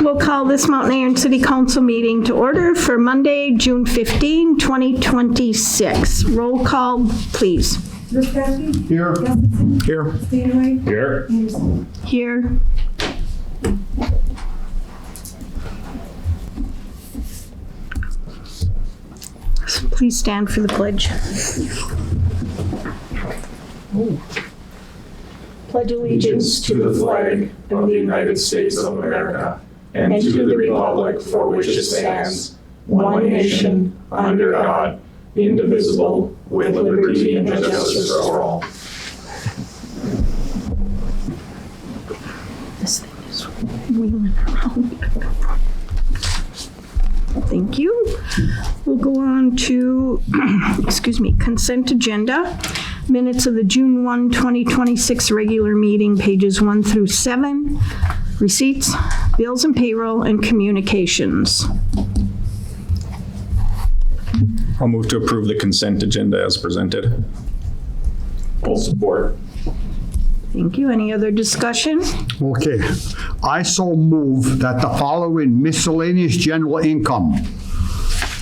We'll call this Mount Iron City Council meeting to order for Monday, June 15, 2026. Roll call, please. Ruskowski. Here. Gustafson. Here. Stanaway. Here. Anderson. Here. So please stand for the pledge. Pledge allegiance to the flag of the United States of America and to the republic for which it stands, one nation, under God, indivisible, with liberty and justice for all. This thing is wheeling around. Thank you. We'll go on to, consent agenda. Minutes of the June 1, 2026 regular meeting, pages 1 through 7. Receipts, bills and payroll, and communications. I'll move to approve the consent agenda as presented. Full support. Thank you. Any other discussion? Okay, I so move that the following miscellaneous general income,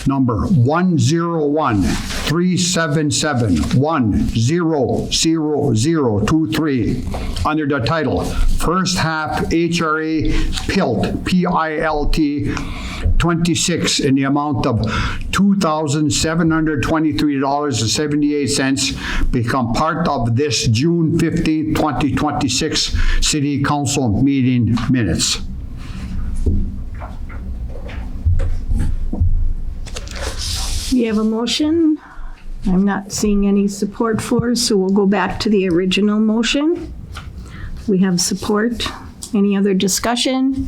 number 101-377-100023, under the title, First Half HRA PILT, P-I-L-T, 26 in the amount of $2,723.78 become part of this June 15, 2026 City Council meeting minutes. We have a motion. I'm not seeing any support for, so we'll go back to the original motion. We have support. Any other discussion?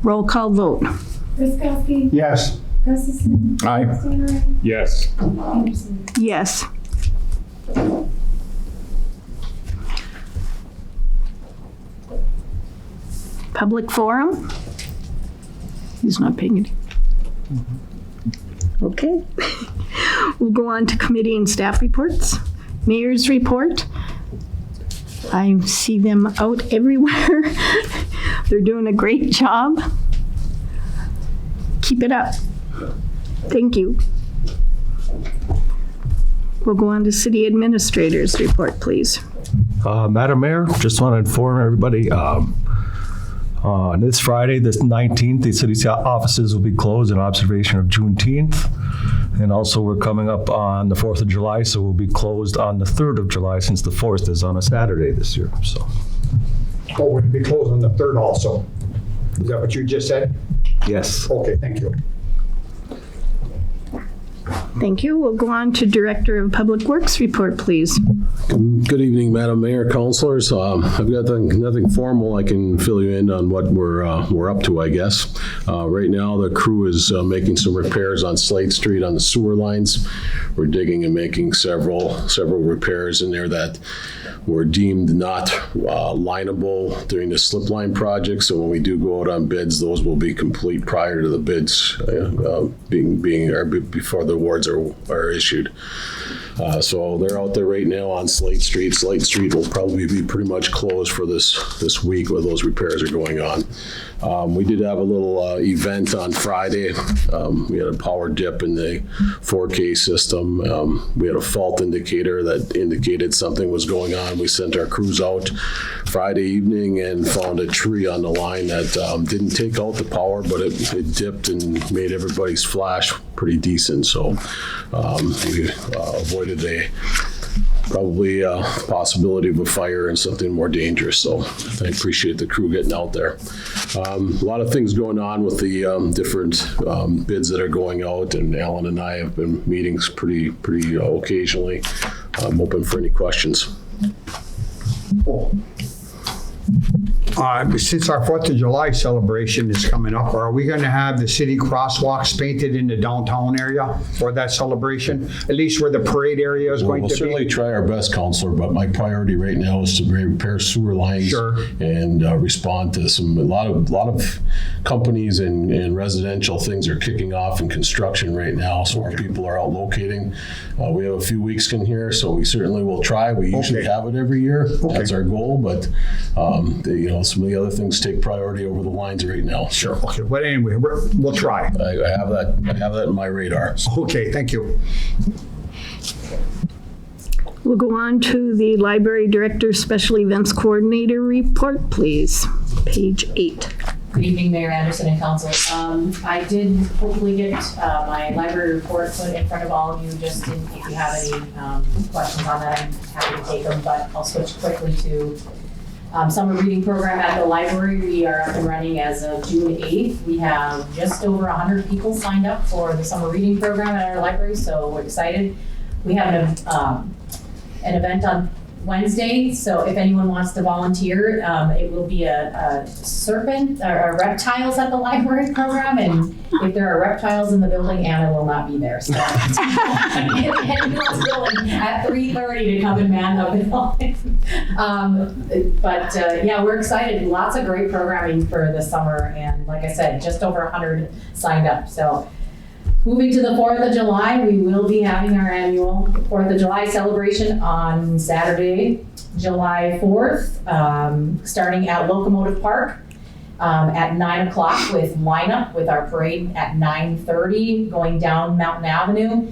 Roll call vote. Ruskowski. Yes. Gustafson. Aye. Stanaway. Yes. Anderson. Yes. Public forum? He's not paying it. Okay. We'll go on to committee and staff reports. Mayor's report. I see them out everywhere. They're doing a great job. Keep it up. Thank you. We'll go on to city administrator's report, please. Madam Mayor, just want to inform everybody, on this Friday, the 19th, the city's offices will be closed in observation of Juneteenth. And also we're coming up on the 4th of July, so we'll be closed on the 3rd of July since the 4th is on a Saturday this year, so. Oh, we'll be closed on the 3rd also. Is that what you just said? Yes. Okay, thank you. Thank you. We'll go on to Director of Public Works report, please. Good evening, Madam Mayor, councilors. I've got nothing formal. I can fill you in on what we're up to, I guess. Right now, the crew is making some repairs on Slate Street on the sewer lines. We're digging and making several repairs in there that were deemed not lineable during the slip line project. So when we do go out on bids, those will be complete prior to the bids before the awards are issued. So they're out there right now on Slate Street. Slate Street will probably be pretty much closed for this week while those repairs are going on. We did have a little event on Friday. We had a power dip in the 4K system. We had a fault indicator that indicated something was going on. We sent our crews out Friday evening and found a tree on the line that didn't take out the power, but it dipped and made everybody's flash pretty decent. So we avoided probably a possibility of a fire and something more dangerous. So I appreciate the crew getting out there. A lot of things going on with the different bids that are going out, and Alan and I have been meeting pretty occasionally. I'm open for any questions. Since our 4th of July celebration is coming up, are we going to have the city crosswalks painted in the downtown area for that celebration? At least where the parade area is going We'll to certainly be? try our best, Counselor, but my priority right now is to repair sewer lines. Sure. And respond to a lot of companies and residential things are kicking off in construction right now, so our people are out locating. We have a few weeks in here, so we certainly will try. We usually have it every year. That's our goal, but some of the other things take priority over the lines right now. Sure, okay, but anyway, we'll try. I have that in my radar. Okay, thank you. We'll go on to the Library Director Special Events Coordinator report, please. Page 8. Good evening, Mayor Anderson and Council. I did hopefully get my library report put in front of all of you, just if you have any questions on that, I'm happy to take them, but I'll switch quickly to summer reading program at the library. We are up and running as of June 8th. We have just over 100 people signed up for the summer reading program at our library, so we're excited. We have an event on Wednesday, so if anyone wants to volunteer, it will be a serpent or reptiles at the library program, and if there are reptiles in the building, Anna will not be there. So if anyone's willing at 3:30 to come and man up and all. Yeah, we're excited. Lots of great programming for the summer, and like I said, just over 100 signed up. So. Moving to the 4th of July, we will be having our annual 4th of July celebration on Saturday, July 4th, starting at Locomotive Park at 9 o'clock with lineup with our parade at 9:30, going down Mountain Avenue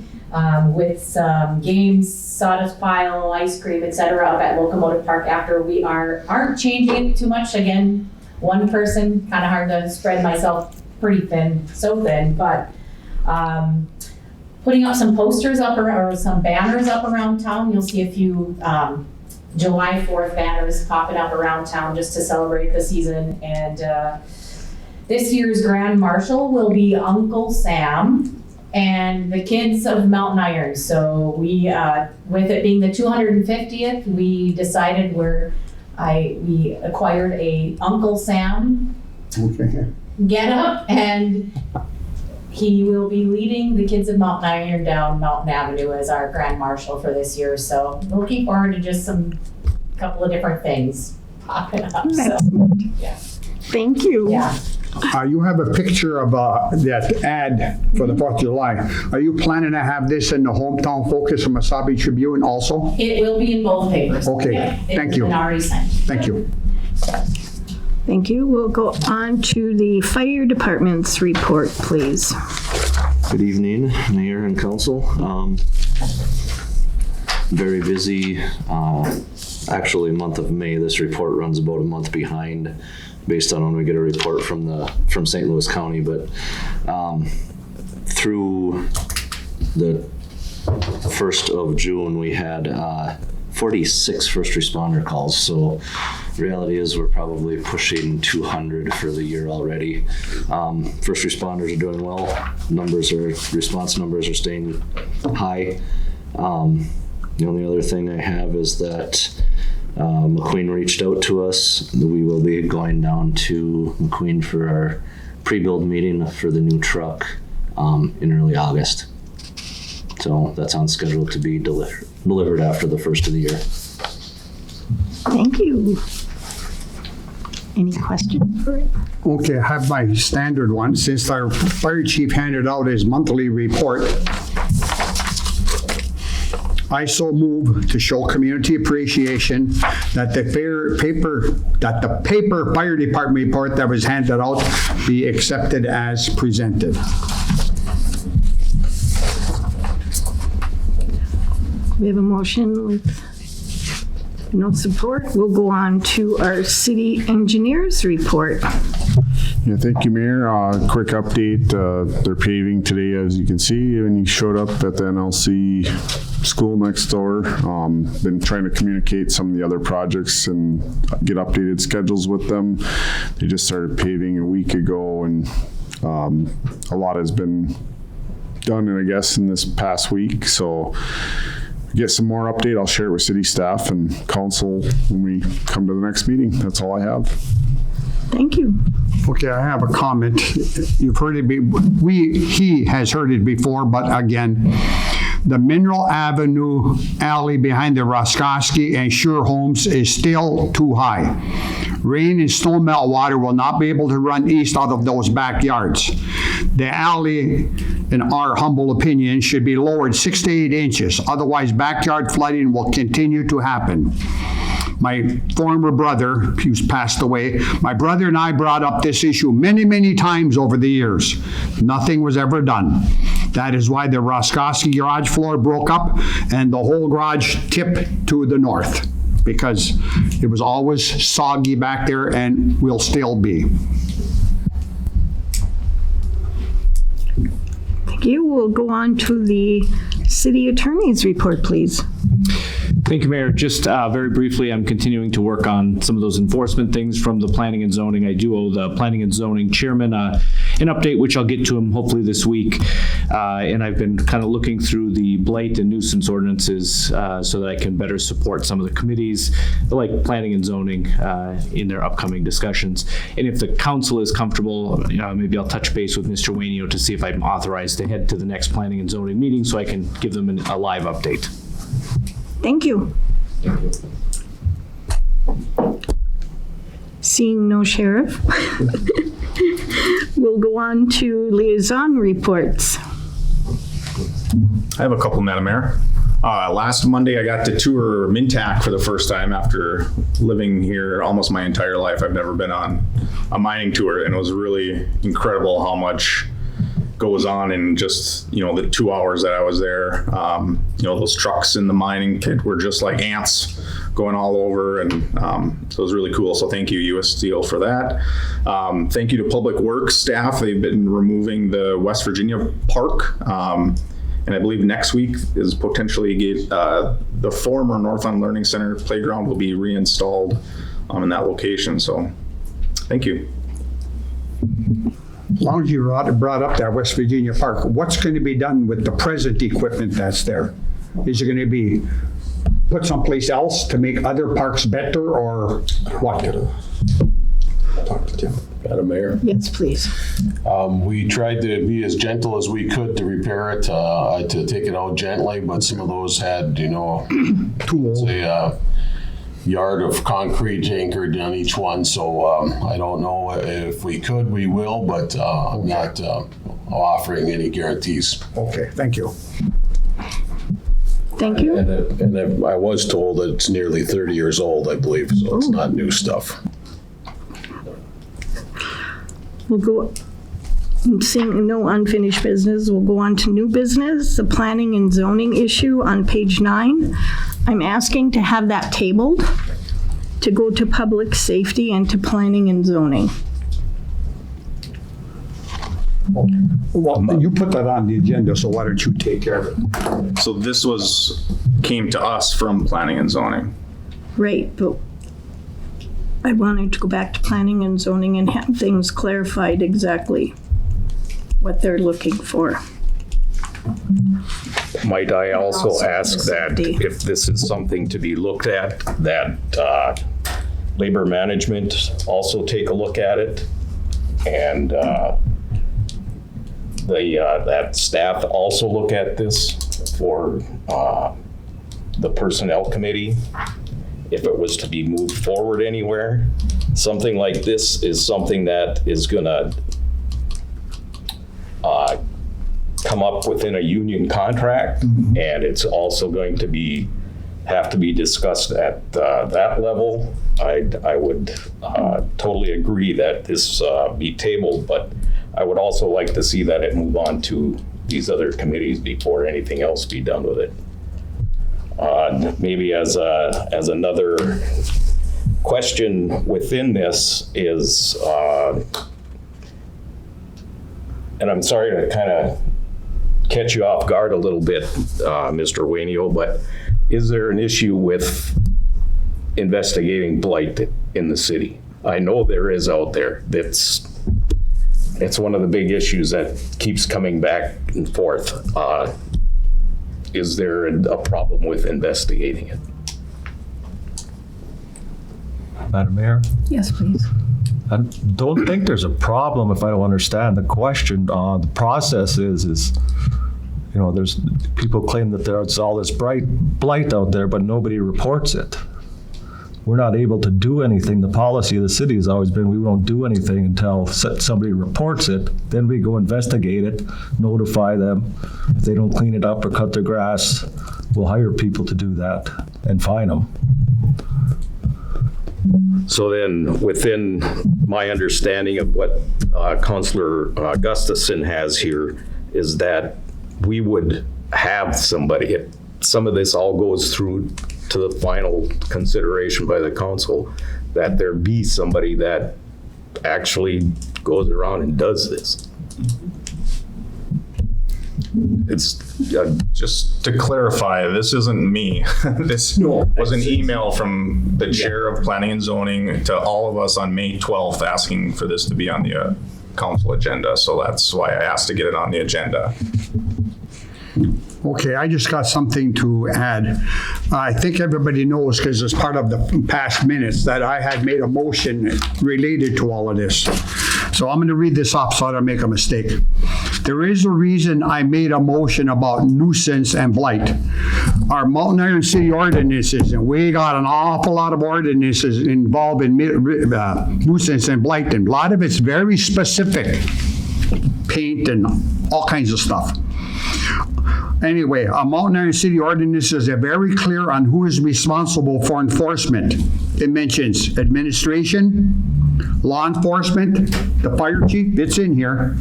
with some games, sawdust pile, ice cream, etc. up at Locomotive Park after we aren't changing it too much. Again, one person, kind of hard to spread myself pretty thin, so thin, but putting up some posters up or some banners up around town. You'll see a few July 4th banners popping up around town just to celebrate the season. And this year's Grand Marshal will be Uncle Sam and the kids of Mountain Iron. So we, with it being the 250th, we decided we acquired a Uncle Sam get up, and he will be leading the kids of Mountain Iron down Mountain Avenue as our Grand Marshal for this year. So looking forward to just couple of different things popping up. So, yeah. Thank you. Yeah. You have a picture of that ad for the 4th of July. Are you planning to have this in the Hometown Focus and Mesabi Tribune also? It will be in both papers. Okay, Yeah, thank you. It's been already sent. Thank you. Thank you. We'll go on to the Fire Department's report, please. Good evening, Mayor and Council. Very busy. Actually, month of May. This report runs about a month behind, based on when we get a report from St. Louis County. But through the 1st of June, we had 46 first responder calls. So the reality is we're probably pushing 200 for the year already. First responders are doing well. Response numbers are staying high. The only other thing I have is that McQueen reached out to us. We will be going down to McQueen for our pre-build meeting for the new truck in early August. So that's on schedule to be delivered after the first of the year. Thank you. Any questions for it? Okay, I have my standard one. Since our fire chief handed out his monthly report, I so move to show community appreciation that the paper fire department report that was handed out be accepted as presented. We have a motion with no support. We'll go on to our city engineer's report. Yeah, thank you, Mayor. Quick update. They're paving today, as you can see, when you showed up at the NLC school next door. Been trying to communicate some of the other projects and get updated schedules with them. They just started paving a week ago, and a lot has been done, I guess, in this past week. So get some more update. I'll share it with city staff and council when we come to the next meeting. That's all I have. Thank you. Okay, I have a comment. You've heard it, he has heard it before, but again, the Mineral Avenue alley behind the Roskoski and Sure Homes is still too high. Rain and snow melt water will not be able to run east out of those backyards. The alley, in our humble opinion, should be lowered 6 to 8 inches. Otherwise, backyard flooding will continue to happen. my former brother, who's passed away, my brother and I brought up this issue many, many times over the years. Nothing was ever done. That is why the Roskoski garage floor broke up and the whole garage tipped to the north, because it was always soggy back there and will still be. Thank you. We'll go on to the city attorney's report, please. Thank you, Mayor. Just very briefly, I'm continuing to work on some of those enforcement things from the planning and zoning. I do owe the planning and zoning chairman an update, which I'll get to him hopefully this week. And I've been kind of looking through the blight and nuisance ordinances so that I can better support some of the committees like planning and zoning in their upcoming discussions. And if the council is comfortable, maybe I'll touch base with Mr. Wainio to see if I'm authorized to head to the next planning and zoning meeting so I can give them a live update. Thank you. Seeing no sheriff, we'll go on to liaison reports. I have a couple, Madam Mayor. Last Monday, I got to tour Mintac for the first time after living here almost my entire life. I've never been on a mining tour, and it was really incredible how much goes on in just, the 2 hours that I was there. Those trucks in the mining pit were just like ants going all over, and so it was really cool. So thank you, US Steel, for that. Thank you to Public Works staff. They've been removing the West Virginia Park. And I believe next week is potentially the former Northland Learning Center playground will be reinstalled in that location. So thank you. As long as you brought up that West Virginia Park, what's going to be done with the present equipment that's there? Is it going to be put someplace else to make other parks better, or what? Madam Mayor, Yes, please. we tried to be as gentle as we could to repair it, to take it out gently, but some of those had, Tools. a yard of concrete anchored on each one. So I don't know if we could, we will, but I'm not offering any guarantees. Okay, thank you. Thank you. And I was told that it's nearly 30 years old, I believe, so it's not new stuff. We'll go, seeing no unfinished business, we'll go on to new business, the planning and zoning issue on page 9. I'm asking to have that tabled to go to public safety and to planning and zoning. Well, you put that on the agenda, so why don't you take care of it? So this came to us from planning and zoning. Right, but I wanted to go back to planning and zoning and have things clarified exactly what they're looking for. Might I also Also ask that safety. if this is something to be looked at, that labor management also take a look at it, and that staff also look at this for the personnel committee, if it was to be moved forward anywhere. Something like this is something that is gonna come up within a union contract, and it's also going to have to be discussed at that level. I would totally agree that this be tabled, but I would also like to see that it move on to these other committees before anything else be done with it. Maybe as another question within this is, and I'm sorry to kind of catch you off guard a little bit, Mr. Wainio, but is there an issue with investigating blight in the city? I know there is out there. It's one of the big issues that keeps coming back and forth. Is there a problem with investigating it? Madam Mayor? Yes, please. I don't think there's a problem if I don't understand the question. The process is, there's people claim that there's all this blight out there, but nobody reports it. We're not able to do anything. The policy of the city has always been we won't do anything until somebody reports it. Then we go investigate it, notify them. If they don't clean it up or cut their grass, we'll hire people to do that and fine them. So then, within my understanding of what Councillor Gustafson has here, is that we would have somebody, if some of this all goes through to the final consideration by the council, that there be somebody that actually goes around and does this. It's just to clarify, this isn't me. This was an email from the chair of planning and zoning to all of us on May 12th asking for this to be on the council agenda. So that's why I asked to get it on the agenda. Okay, I just got something to add. I think everybody knows, because it's part of the past minutes, that I had made a motion related to all of this. So I'm going to read this off so I don't make a mistake. There is a reason I made a motion about nuisance and blight. Our Mountain Iron City ordinances, and we got an awful lot of ordinances involved in nuisance and blight, and a lot of it's very specific. Paint and all kinds of stuff. Anyway, our Mountain Iron City ordinances are very clear on who is responsible for enforcement. It mentions administration, law enforcement, the fire chief, it's in here,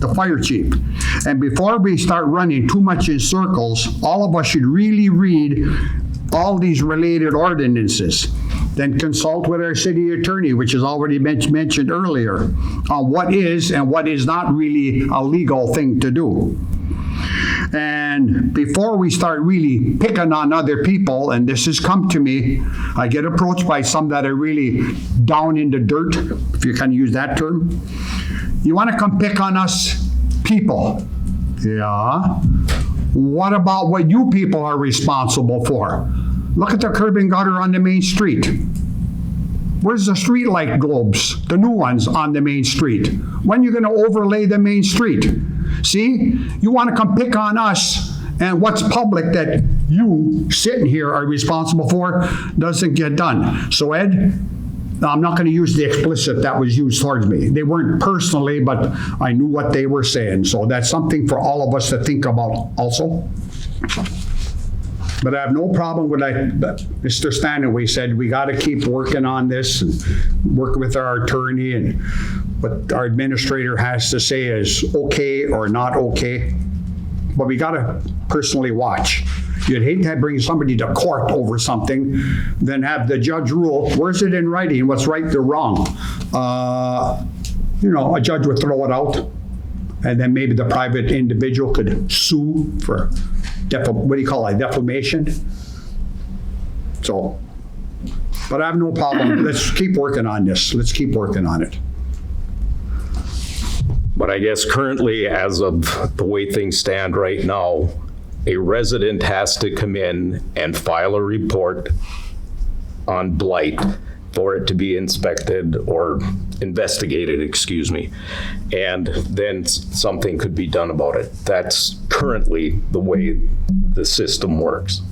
the fire chief. And before we start running too much in circles, all of us should really read all these related ordinances. Then consult with our city attorney, which is already mentioned earlier, on what is and what is not really a legal thing to do. And before we start really picking on other people, and this has come to me, I get approached by some that are really down in the dirt, if you can use that term. You want to come pick on us people? Yeah. What about what you people are responsible for? Look at the curb and gutter on the main street. Where's the street light globes, the new ones on the main street? When are you going to overlay the main street? See, you want to come pick on us, and what's public that you sitting here are responsible for doesn't get done. So Ed, I'm not going to use the explicit that was used towards me. They weren't personally, but I knew what they were saying. So that's something for all of us to think about also. But I have no problem with that. Mr. Stanaway said we got to keep working on this and work with our attorney, and what our administrator has to say is okay or not okay. But we got to personally watch. You'd hate to bring somebody to court over something, then have the judge rule, where's it in writing, what's right or wrong? A judge would throw it out, and then maybe the private individual could sue for defamation. So, but I have no problem. Let's keep working on this. Let's keep working on it. But I guess currently, as of the way things stand right now, a resident has to come in and file a report on blight for it to be inspected or investigated, and then something could be done about it. That's currently the way the system works.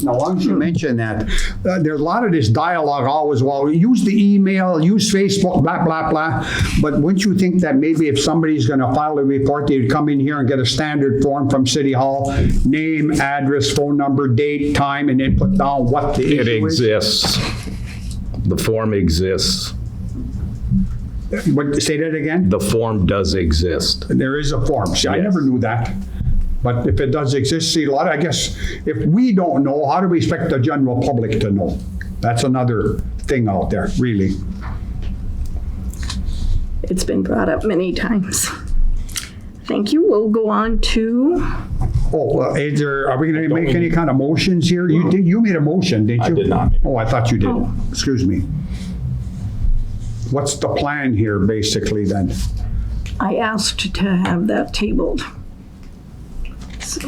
Now, as long as you mention that, there's a lot of this dialogue always, well, use the email, use Facebook, blah, blah, blah. But wouldn't you think that maybe if somebody's going to file a report, they'd come in here and get a standard form from City Hall, name, address, phone number, date, time, and then put down what the issue is? It exists. The form exists. Say that again? The form does exist. There is a form. See, I never knew that. But if it does exist, see, I guess if we don't know, how do we expect the general public to know? That's another thing out there, really. It's been brought up many times. Thank you. We'll go on to... Are we going to make any kind of motions here? You made a motion, didn't you? I did not. Oh, I thought you did. Oh. Excuse me. What's the plan here, basically, then? I asked to have that tabled.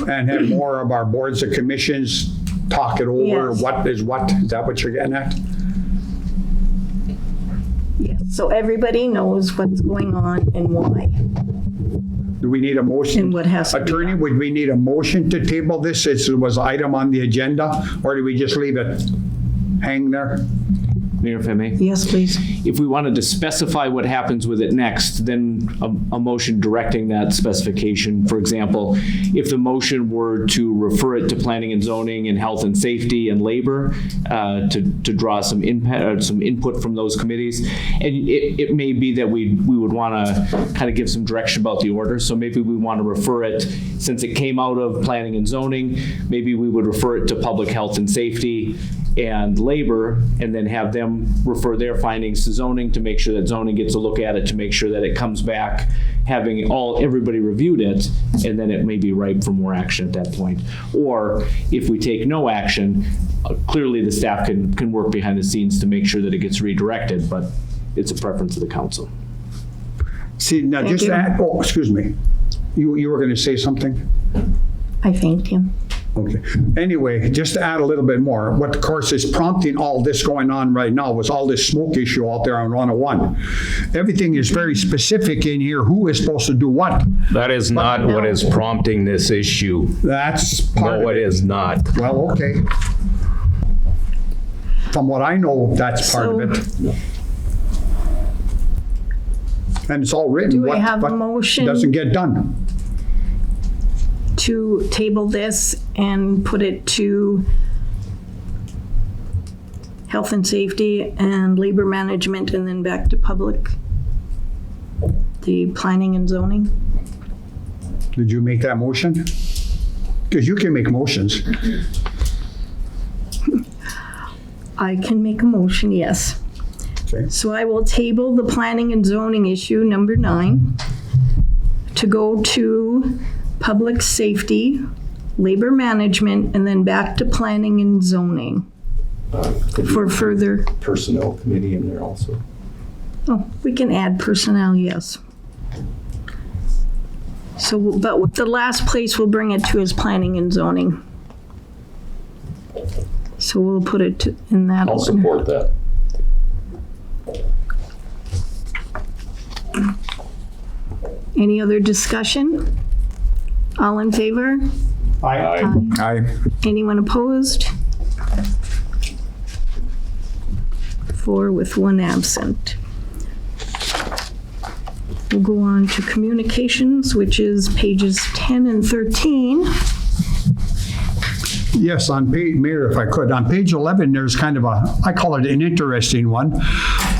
And have more of our boards and commissions talk it over. Yes. What is what? Is that what you're getting at? Yes, so everybody knows what's going on and why. Do we need a motion? And what has to be Attorney, done. would we need a motion to table this? It was an item on the agenda, or do we just leave it hang there? Mayor, if I may? Yes, please. If we wanted to specify what happens with it next, then a motion directing that specification. For example, if the motion were to refer it to planning and zoning and health and safety and labor to draw some input from those committees, and it may be that we would want to kind of give some direction about the order. So maybe we want to refer it, since it came out of planning and zoning, maybe we would refer it to public health and safety and labor, and then have them refer their findings to zoning to make sure that zoning gets a look at it, to make sure that it comes back having everybody reviewed it, and then it may be ripe for more action at that point. Or if we take no action, clearly the staff can work behind the scenes to make sure that it gets redirected, but it's a preference of the council. See, now Thank just you. add, oh, excuse me. You were going to say something? I thanked him. Okay. Anyway, just to add a little bit more, what of course is prompting all this going on right now was all this smoke issue out there on 101. Everything is very specific in here, who is supposed to do what. That is not what is prompting this issue. That's part of No, it is not. Well, okay. From what I know, that's part of it. And it's all written. Do we what- have a what motion? Doesn't get done. To table this and put it to health and safety and labor management, and then back to the planning and zoning? Did you make that motion? Because you can make motions. I can make a motion, yes. Okay. So I will table the planning and zoning issue, number 9, to go to public safety, labor management, and then back to planning and zoning for further. Personnel committee in there also. Oh, we can add personnel, yes. So, but the last place we'll bring it to is planning and zoning. So we'll put it in that I'll order. support that. Any other discussion? All in favor? Aye. Aye. Anyone opposed? 4 with 1 absent. We'll go on to communications, which is pages 10 and 13. Yes, on page, Mayor, if I could, on page 11, there's kind of I call it an interesting one.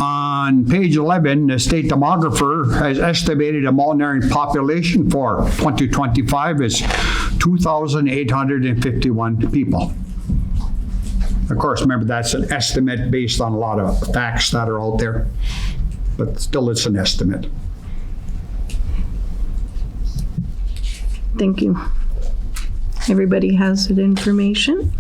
On page 11, the state demographer has estimated the Molinarian population for 2025 is 2,851 people. Of course, remember, that's an estimate based on a lot of facts that are out there, but still it's an estimate. Thank you. Everybody has that information.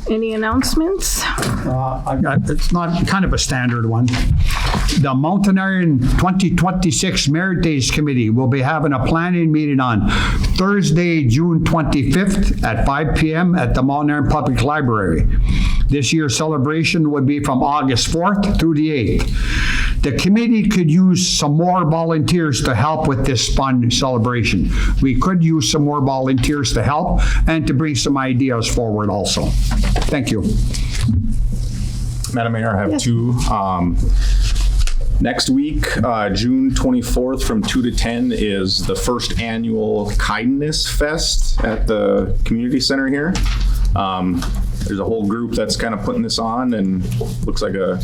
Any announcements? It's not kind of a standard one. The Mountainarian 2026 Merit Days Committee will be having a planning meeting on Thursday, June 25th at 5 p.m. at the Mountainarian Public Library. This year's celebration would be from August 4th through the 8th. The committee could use some more volunteers to help with this fun celebration. We could use some more volunteers to help and to bring some ideas forward also. Thank you. Madam Mayor, I have Yes. 2. Next week, June 24th from 2 to 10 is the first annual Kindness Fest at the community center here. There's a whole group that's kind of putting this on, and looks like a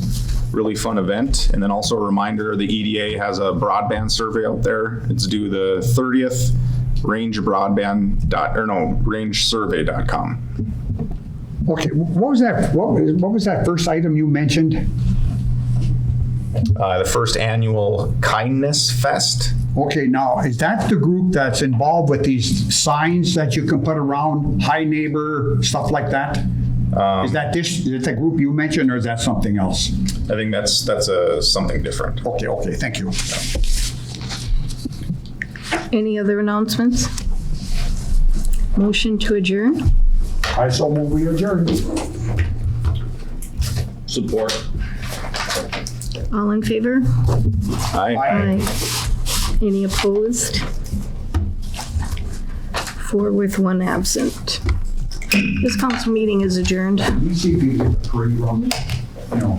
really fun event. And then also a reminder, the EDA has a broadband survey out there. It's due the 30th, rangesurvey.com. Okay, what was that? What was that first item you mentioned? The first annual Kindness Fest. Okay, now, is that the group that's involved with these signs that you can put around, hi neighbor, stuff like that? Is that the group you mentioned, or is that something else? I think that's something different. Okay, thank you. Any other announcements? Motion to adjourn? I so move we adjourn. Support. All in favor? Aye. Aye. Any opposed? 4 with 1 absent. This council meeting is adjourned. Let me see if you get the parade run. No.